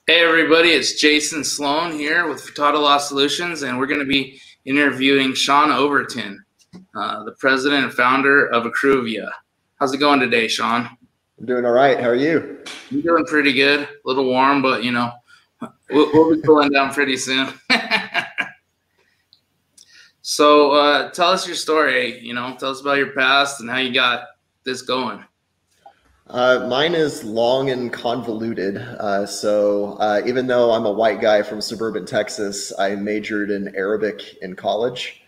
Hey everybody, it's Jason Sloan here with Total Law Solutions, and we're going to be interviewing Sean Overton, the president and founder of Accruvia. How's it going today, Sean? I'm doing all right. How are you? I'm doing pretty good. A little warm, but we'll be cooling down pretty soon. So tell us your story. Tell us about your past and how you got this going. Mine is long and convoluted. Even though I'm a white guy from suburban Texas, I majored in Arabic in college.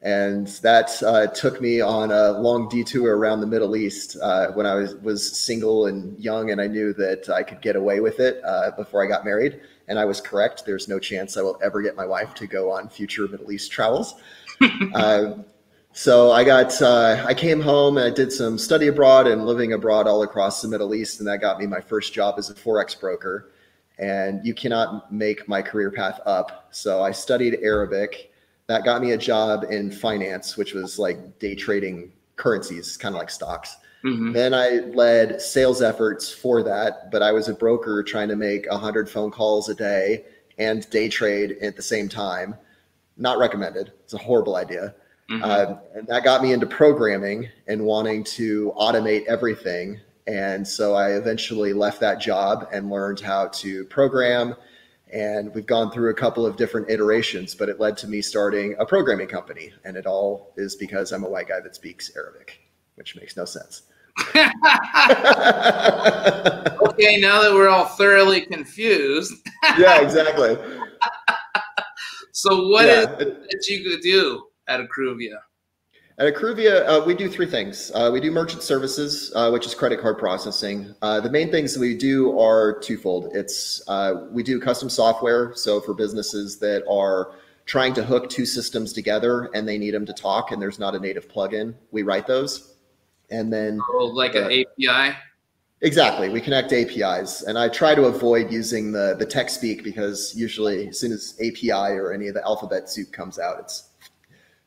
And that took me on a long detour around the Middle East when I was single and young, and I knew that I could get away with it before I got married. And I was correct. There's no chance I will ever get my wife to go on future Middle East travels. So I came home and I did some study abroad and living abroad all across the Middle East. And that got me my first job as a Forex broker. And you cannot make my career path up. So I studied Arabic. That got me a job in finance, which was like day trading currencies, kind of like stocks. Mm-hmm. Then I led sales efforts for that, but I was a broker trying to make 100 phone calls a day and day trade at the same time. Not recommended. It's a horrible idea. Mm-hmm. And that got me into programming and wanting to automate everything. And so I eventually left that job and learned how to program. And we've gone through a couple of different iterations, but it led to me starting a programming company. And it all is because I'm a white guy that speaks Arabic, which makes no sense. Okay, now that we're all thoroughly confused. Yeah, exactly. So what is it that you do at Accruvia? At Accruvia, we do three things. We do merchant services, which is credit card processing. The main things that we do are twofold. We do custom software. So for businesses that are trying to hook two systems together and they need them to talk and there's not a native plugin, we write those. And then like an API? Exactly. We connect APIs. And I try to avoid using the tech speak because usually as soon as API or any of the alphabet soup comes out,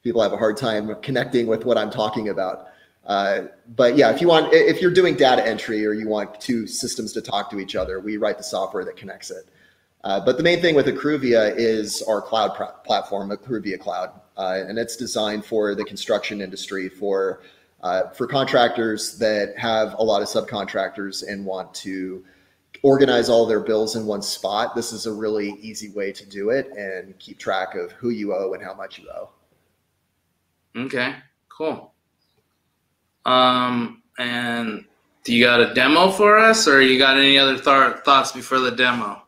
people have a hard time connecting with what I'm talking about. But yeah, if you're doing data entry or you want two systems to talk to each other, we write the software that connects it. But the main thing with Accruvia is our cloud platform, Accruvia Cloud. And it's designed for the construction industry, for contractors that have a lot of subcontractors and want to organize all their bills in one spot. This is a really easy way to do it and keep track of who you owe and how much you owe. Okay, cool. And do you got a demo for us, or you got any other thoughts before the demo?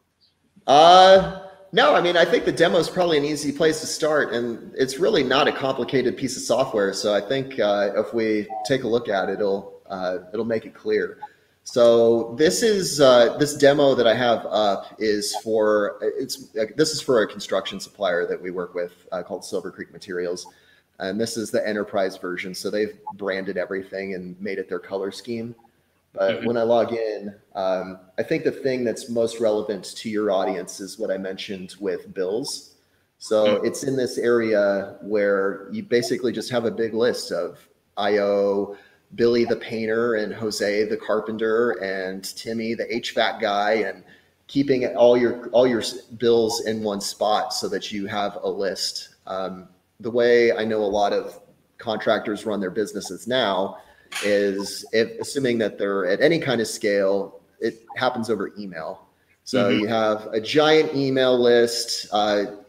No, I mean, I think the demo is probably an easy place to start, and it's really not a complicated piece of software. So I think if we take a look at it, it'll make it clear. So this demo that I have up is for a construction supplier that we work with called Silver Creek Materials. And this is the enterprise version. So they've branded everything and made it their color scheme. But when I log in, I think the thing that's most relevant to your audience is what I mentioned with bills. So it's in this area where you basically just have a big list of I owe Billy the painter and Jose the carpenter and Timmy the HVAC guy, and keeping all your bills in one spot so that you have a list. The way I know a lot of contractors run their businesses now is assuming that they're at any kind of scale, it happens over email. So you have a giant email list.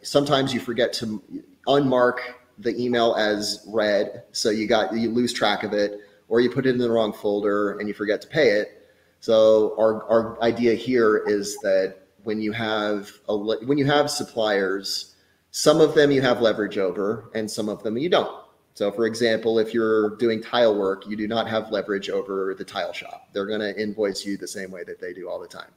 Sometimes you forget to unmark the email as read. So you lose track of it, or you put it in the wrong folder and you forget to pay it. So our idea here is that when you have suppliers, some of them you have leverage over and some of them you don't. So for example, if you're doing tile work, you do not have leverage over the tile shop. They're going to invoice you the same way that they do all the time.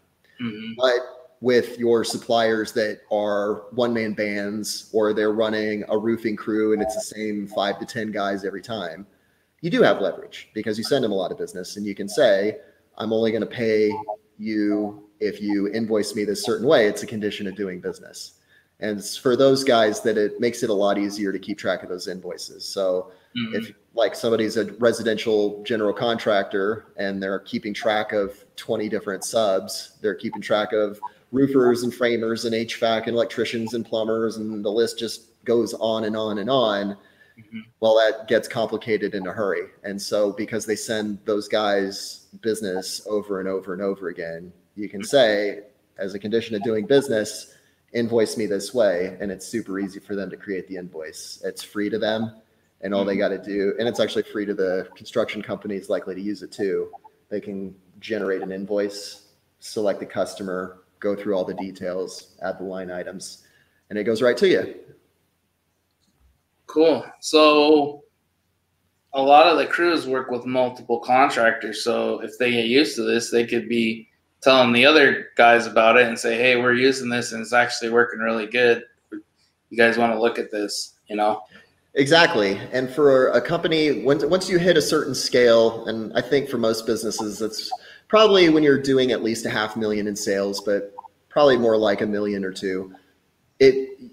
But with your suppliers that are one-man bands, or they're running a roofing crew and it's the same 5 to 10 guys every time, you do have leverage because you send them a lot of business and you can say, I'm only going to pay you if you invoice me this certain way. It's a condition of doing business. And for those guys that it makes it a lot easier to keep track of those invoices. So if like somebody's a residential general contractor and they're keeping track of 20 different subs, they're keeping track of roofers and framers and HVAC and electricians and plumbers, and the list just goes on and on and on. Well, that gets complicated in a hurry. And so because they send those guys business over and over and over again, you can say, as a condition of doing business, invoice me this way. And it's super easy for them to create the invoice. It's free to them, and all they got to do, and it's actually free to the construction companies likely to use it too. They can generate an invoice, select the customer, go through all the details, add the line items, and it goes right to you. Cool. So a lot of the crews work with multiple contractors. So if they get used to this, they could be telling the other guys about it and say, hey, we're using this and it's actually working really good. You guys want to look at this, you know? Exactly. And for a company, once you hit a certain scale, and I think for most businesses, it's probably when you're doing at least $500,000 in sales, but probably more like $1 million or $2 million.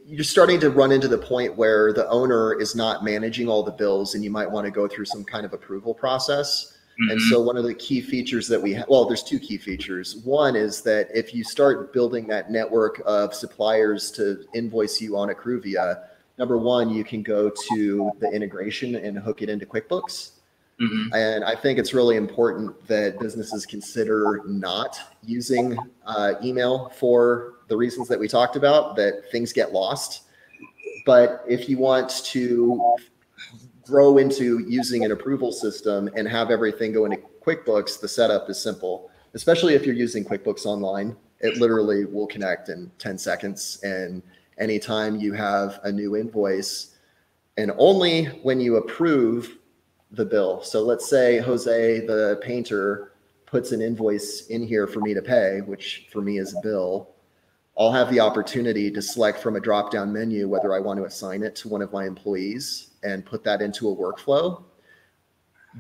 You're starting to run into the point where the owner is not managing all the bills, and you might want to go through some kind of approval process. And so one of the key features that we have, well, there's two key features. One is that if you start building that network of suppliers to invoice you on Accruvia, number one, you can go to the integration and hook it into QuickBooks. And I think it's really important that businesses consider not using email for the reasons that we talked about, that things get lost. But if you want to grow into using an approval system and have everything go into QuickBooks, the setup is simple, especially if you're using QuickBooks Online. It literally will connect in 10 seconds. And anytime you have a new invoice, and only when you approve the bill. So let's say Jose, the painter, puts an invoice in here for me to pay, which for me is a bill. I'll have the opportunity to select from a drop-down menu whether I want to assign it to one of my employees and put that into a workflow.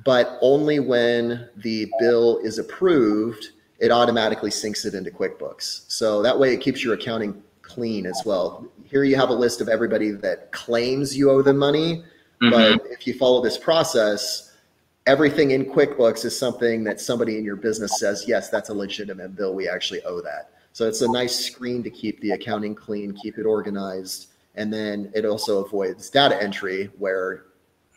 But only when the bill is approved, it automatically syncs it into QuickBooks. So that way it keeps your accounting clean as well. Here you have a list of everybody that claims you owe them money. But if you follow this process, everything in QuickBooks is something that somebody in your business says, yes, that's a legitimate bill. We actually owe that. So it's a nice screen to keep the accounting clean, keep it organized. And then it also avoids data entry where,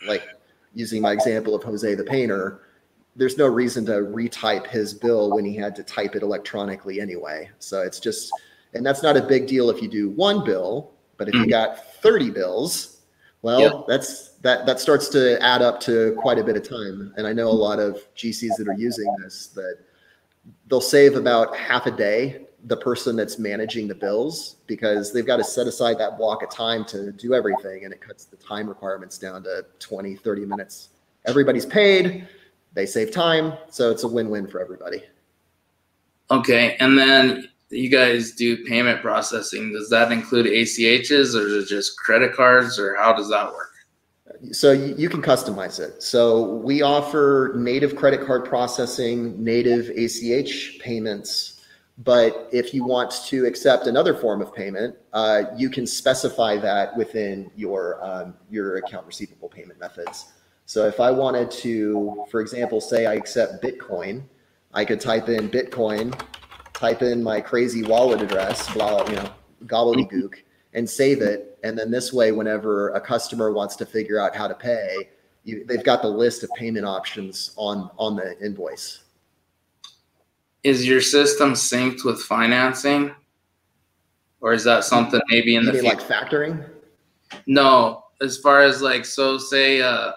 like using my example of Jose the painter, there's no reason to retype his bill when he had to type it electronically anyway. So it's just, and that's not a big deal if you do one bill, but if you got 30 bills, well, that starts to add up to quite a bit of time. And I know a lot of GCs that are using this, that they'll save about half a day, the person that's managing the bills, because they've got to set aside that block of time to do everything. And it cuts the time requirements down to 20, 30 minutes. Everybody's paid, they save time. So it's a win-win for everybody. Okay. And then you guys do payment processing. Does that include ACHs, or is it just credit cards, or how does that work? So you can customize it. So we offer native credit card processing, native ACH payments. But if you want to accept another form of payment, you can specify that within your account receivable payment methods. So if I wanted to, for example, say I accept Bitcoin, I could type in Bitcoin, type in my crazy wallet address, blah, gobbledygook, and save it. And then this way, whenever a customer wants to figure out how to pay, they've got the list of payment options on the invoice. Is your system synced with financing? Or is that something maybe in the future? Like factoring? No, as far as like, so say a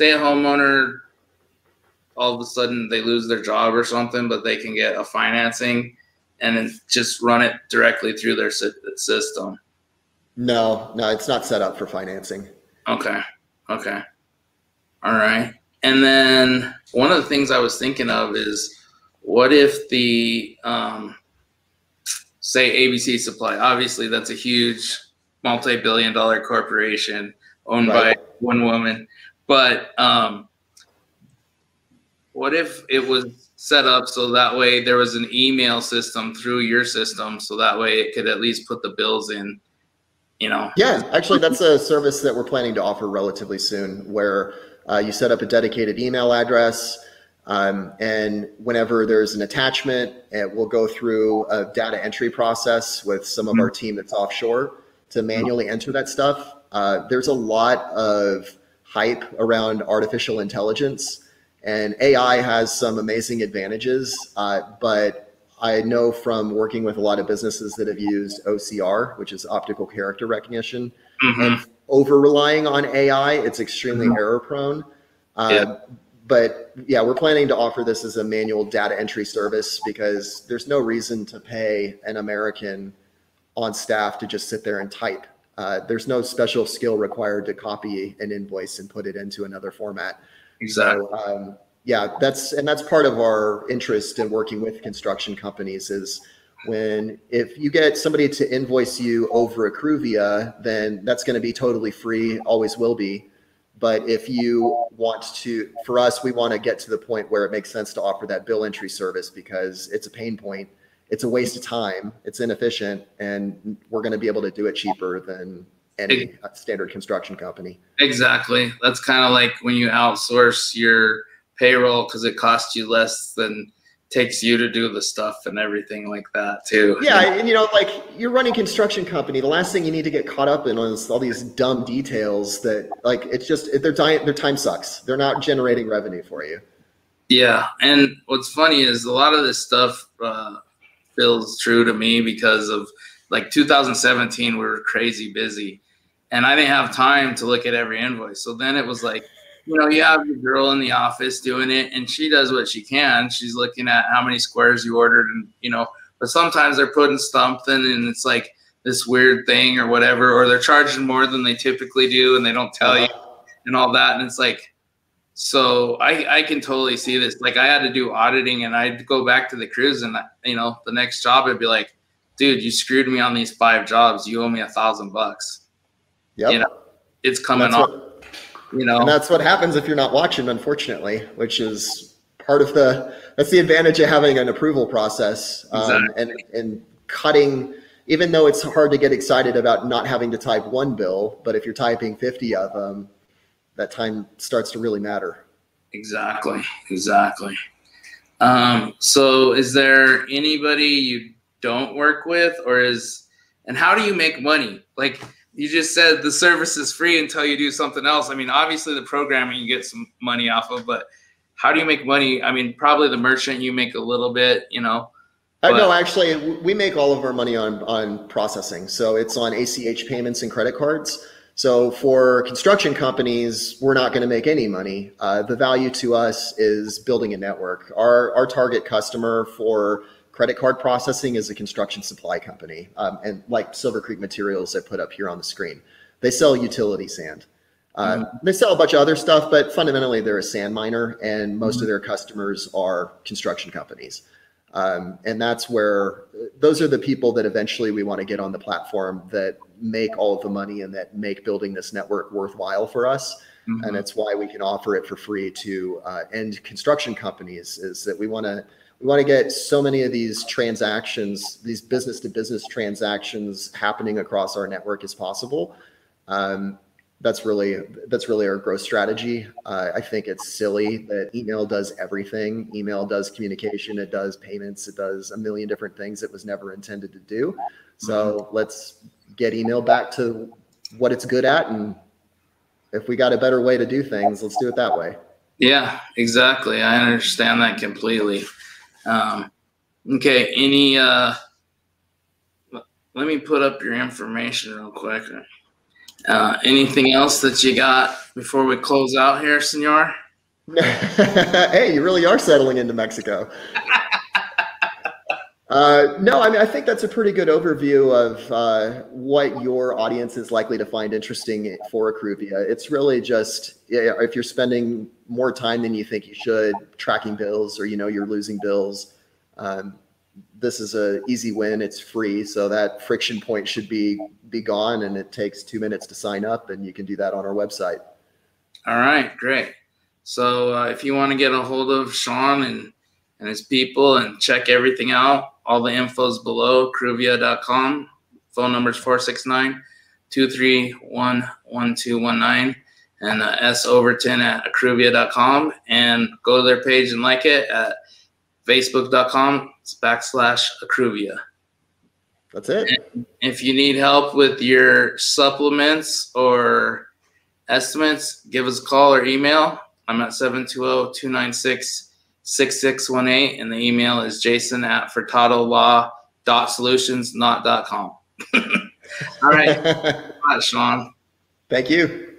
homeowner, all of a sudden they lose their job or something, but they can get a financing and then just run it directly through their system. No, it's not set up for financing. Okay. All right. And then one of the things I was thinking of is, what if the, say ABC Supply, obviously that's a huge multi-billion-dollar corporation owned by one woman, but what if it was set up so that way there was an email system through your system, so that way it could at least put the bills in, Yeah, actually that's a service that we're planning to offer relatively soon, where you set up a dedicated email address. And whenever there's an attachment, we'll go through a data entry process with some of our team that's offshore to manually enter that stuff. There's a lot of hype around artificial intelligence, and AI has some amazing advantages, but I know from working with a lot of businesses that have used OCR, which is optical character recognition, and over relying on AI, it's extremely error prone. But yeah, we're planning to offer this as a manual data entry service because there's no reason to pay an American on staff to just sit there and type. There's no special skill required to copy an invoice and put it into another format. Exactly. So, yeah, that's part of our interest in working with construction companies is if you get somebody to invoice you over Accruvia, then that's going to be totally free, always will be. But if you want to, for us, we want to get to the point where it makes sense to offer that bill entry service because it's a pain point. It's a waste of time. It's inefficient. And we're going to be able to do it cheaper than any standard construction company. Exactly. That's kind of like when you outsource your payroll because it costs you less than takes you to do the stuff and everything like that too. Yeah, and like you're running a construction company. The last thing you need to get caught up in is all these dumb details that it's just their time sucks. They're not generating revenue for you. Yeah, and what's funny is a lot of this stuff feels true to me because of 2017 we were crazy busy, and I didn't have time to look at every invoice. So then it was like, you have the girl in the office doing it and she does what she can. She's looking at how many squares you ordered and, but sometimes they're putting something and it's like this weird thing or whatever, or they're charging more than they typically do and they don't tell you and all that. And it's like, so I can totally see this. Like I had to do auditing and I'd go back to the crews and, the next job I'd be like, dude, you screwed me on these 5 jobs. You owe me $1,000. Yep. It's coming off. And that's what happens if you're not watching, unfortunately, which is that's the advantage of having an approval process. Exactly. And cutting, even though it's hard to get excited about not having to type one bill, but if you're typing 50 of them, that time starts to really matter. Exactly. So is there anybody you don't work with and how do you make money? Like, you just said the service is free until you do something else. I mean, obviously the programming you get some money off of, but how do you make money? I mean, probably the merchant you make a little bit, No, actually, we make all of our money on processing. So it's on ACH payments and credit cards. So for construction companies, we're not going to make any money. The value to us is building a network. Our target customer for credit card processing is a construction supply company, and like Silver Creek Materials I put up here on the screen. They sell utility sand. They sell a bunch of other stuff, but fundamentally they're a sand miner, and most of their customers are construction companies. And that's where those are the people that eventually we want to get on the platform that make all of the money and that make building this network worthwhile for us. And it's why we can offer it for free to end construction companies, is that we want to get so many of these transactions, these business to business transactions happening across our network as possible. That's really our growth strategy. I think it's silly that email does everything. Email does communication, it does payments, it does a million different things it was never intended to do. So let's get email back to what it's good at, and if we got a better way to do things, let's do it that way. Yeah, exactly. I understand that completely. Okay, let me put up your information real quick. Anything else that you got before we close out here, senor? Hey, you really are settling into Mexico. No, I mean, I think that's a pretty good overview of what your audience is likely to find interesting for Accruvia. It's really just, if you're spending more time than you think you should tracking bills, or you're losing bills, this is an easy win. It's free, so that friction point should be gone, and it takes 2 minutes to sign up, and you can do that on our website. All right, great. So if you want to get a hold of Sean and his people and check everything out, all the info's below, Accruvia.com. Phone number is 469-231-1219. and soverton@accruvia.com, and go to their page and like it at facebook.com/Accruvia. That's it. And if you need help with your supplements or estimates, give us a call or email. I'm at 720-296-6618, and the email is jason@furtadolaw.solutions, not .com. All right. Sean. Thank you.